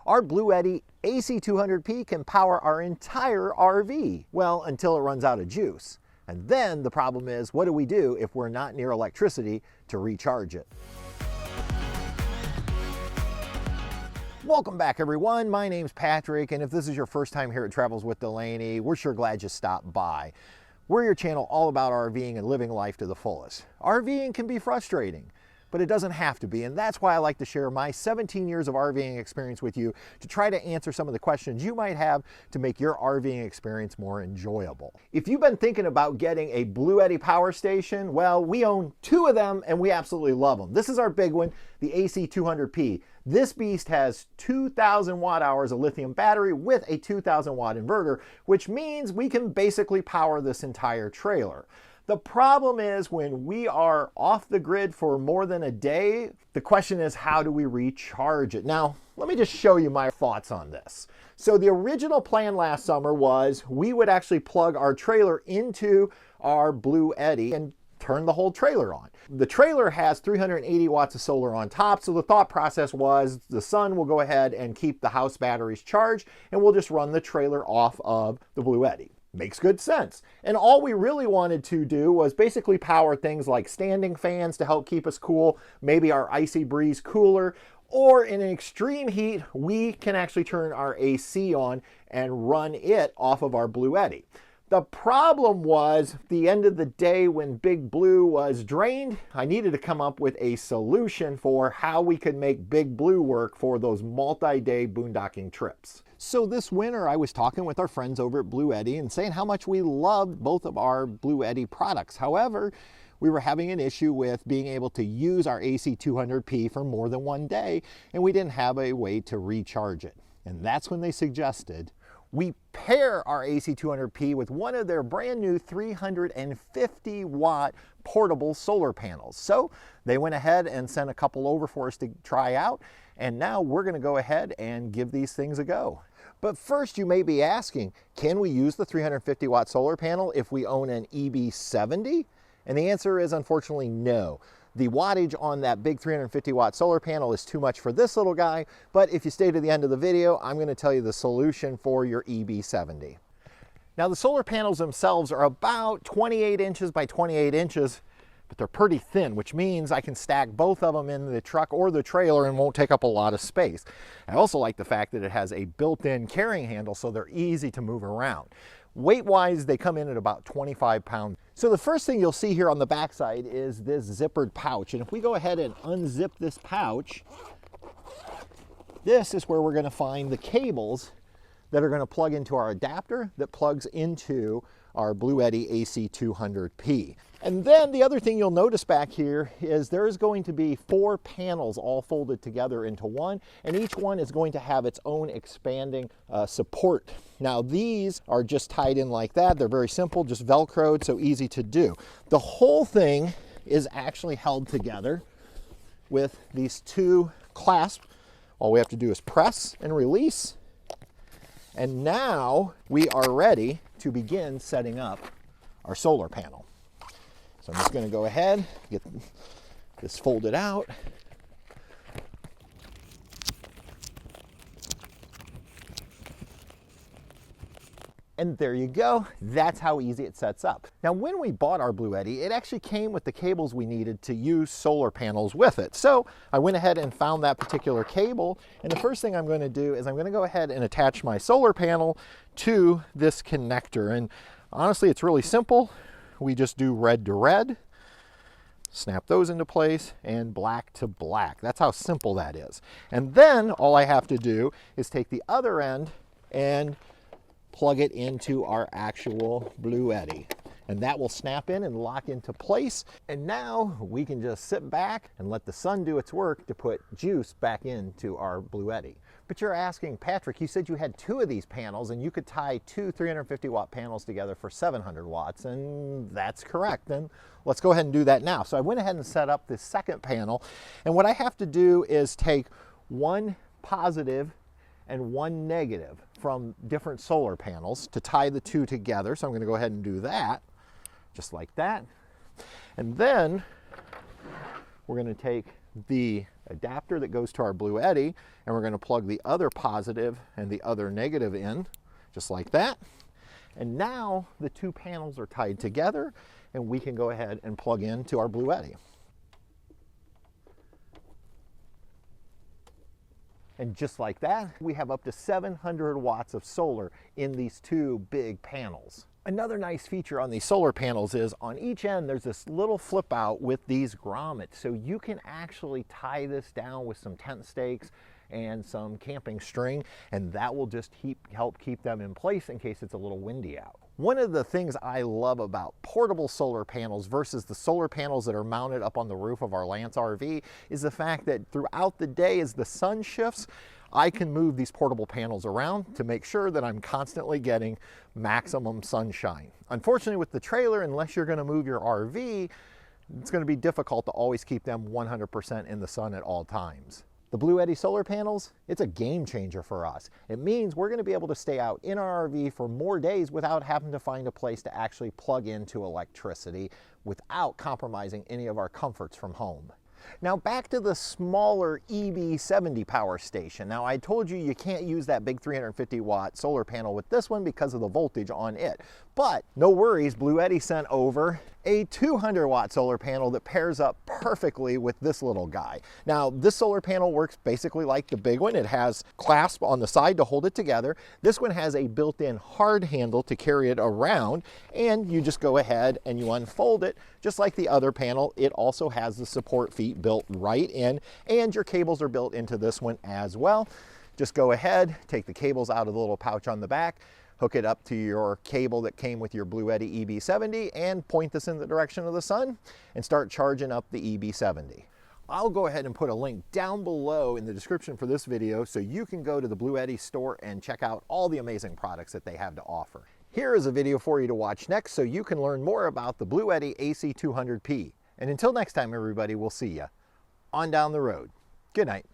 Our Bluetti AC200P can power our entire RV, well, until it runs out of juice. And then the problem is, what do we do if we're not near electricity to recharge it? Welcome back, everyone. My name's Patrick, and if this is your first time here at Travels with Delaney, we're sure glad you stopped by. We're your channel all about RVing and living life to the fullest. RVing can be frustrating, but it doesn't have to be, and that's why I like to share my 17 years of RVing experience with you to try to answer some of the questions you might have to make your RVing experience more enjoyable. If you've been thinking about getting a Bluetti power station, well, we own 2 of them and we absolutely love them. This is our big one, the AC200P. This beast has 2,000 watt hours of lithium battery with a 2,000 watt inverter, which means we can basically power this entire trailer. The problem is when we are off the grid for more than a day, the question is, how do we recharge it? Now, let me just show you my thoughts on this. So the original plan last summer was we would actually plug our trailer into our Bluetti and turn the whole trailer on. The trailer has 380 watts of solar on top, so the thought process was the sun will go ahead and keep the house batteries charged, and we'll just run the trailer off of the Bluetti. Makes good sense. And all we really wanted to do was basically power things like standing fans to help keep us cool, maybe our icy breeze cooler, or in an extreme heat, we can actually turn our AC on and run it off of our Bluetti. The problem was, the end of the day when Big Blue was drained, I needed to come up with a solution for how we could make Big Blue work for those multi-day boondocking trips. So this winter, I was talking with our friends over at Bluetti and saying how much we loved both of our Bluetti products. However, we were having an issue with being able to use our AC200P for more than one day, and we didn't have a way to recharge it. And that's when they suggested we pair our AC200P with one of their brand new 350 watt portable solar panels. So they went ahead and sent a couple over for us to try out, and now we're going to go ahead and give these things a go. But first, you may be asking, can we use the 350 watt solar panel if we own an EB70? And the answer is unfortunately no. The wattage on that big 350 watt solar panel is too much for this little guy, but if you stay to the end of the video, I'm going to tell you the solution for your EB70. Now, the solar panels themselves are about 28 inches by 28 inches, but they're pretty thin, which means I can stack both of them in the truck or the trailer and won't take up a lot of space. I also like the fact that it has a built-in carrying handle, so they're easy to move around. Weight-wise, they come in at about 25 pounds. So the first thing you'll see here on the backside is this zippered pouch. And if we go ahead and unzip this pouch, this is where we're going to find the cables that are going to plug into our adapter that plugs into our Bluetti AC200P. And then the other thing you'll notice back here is there is going to be 4 panels all folded together into one, and each one is going to have its own expanding support. Now these are just tied in like that. They're very simple, just Velcroed, so easy to do. The whole thing is actually held together with these 2 clasps. All we have to do is press and release. And now we are ready to begin setting up our solar panel. So I'm just going to go ahead, get this folded out. And there you go. That's how easy it sets up. Now, when we bought our Bluetti, it actually came with the cables we needed to use solar panels with it. So I went ahead and found that particular cable. And the first thing I'm going to do is I'm going to go ahead and attach my solar panel to this connector. And honestly, it's really simple. We just do red to red, snap those into place, and black to black. That's how simple that is. And then all I have to do is take the other end and plug it into our actual Bluetti. And that will snap in and lock into place. And now we can just sit back and let the sun do its work to put juice back into our Bluetti. But you're asking, Patrick, you said you had 2 of these panels and you could tie 2 350 watt panels together for 700 watts. And that's correct. And let's go ahead and do that now. So I went ahead and set up this second panel. And what I have to do is take 1 positive and 1 negative from different solar panels to tie the 2 together. So I'm going to go ahead and do that, just like that. And then we're going to take the adapter that goes to our Bluetti, and we're going to plug the other positive and the other negative in, just like that. And now the two panels are tied together, and we can go ahead and plug into our Bluetti. And just like that, we have up to 700 watts of solar in these two big panels. Another nice feature on these solar panels is on each end there's this little flip out with these grommets, so you can actually tie this down with some tent stakes and some camping string, and that will just help keep them in place in case it's a little windy out. One of the things I love about portable solar panels versus the solar panels that are mounted up on the roof of our Lance RV is the fact that throughout the day as the sun shifts, I can move these portable panels around to make sure that I'm constantly getting maximum sunshine. Unfortunately with the trailer, unless you're going to move your RV, it's going to be difficult to always keep them 100% in the sun at all times. The Bluetti solar panels, it's a game changer for us. It means we're going to be able to stay out in our RV for more days without having to find a place to actually plug into electricity without compromising any of our comforts from home. Now back to the smaller EB70 power station. Now I told you you can't use that big 350 watt solar panel with this one because of the voltage on it. But no worries, Bluetti sent over a 200 watt solar panel that pairs up perfectly with this little guy. Now this solar panel works basically like the big one. It has clasp on the side to hold it together. This one has a built-in hard handle to carry it around, and you just go ahead and you unfold it just like the other panel. It also has the support feet built right in, and your cables are built into this one as well. Just go ahead, take the cables out of the little pouch on the back, hook it up to your cable that came with your Bluetti EB70, and point this in the direction of the sun and start charging up the EB70. I'll go ahead and put a link down below in the description for this video so you can go to the Bluetti store and check out all the amazing products that they have to offer. Here is a video for you to watch next so you can learn more about the Bluetti AC200P. And until next time, everybody, we'll see you on down the road. Good night.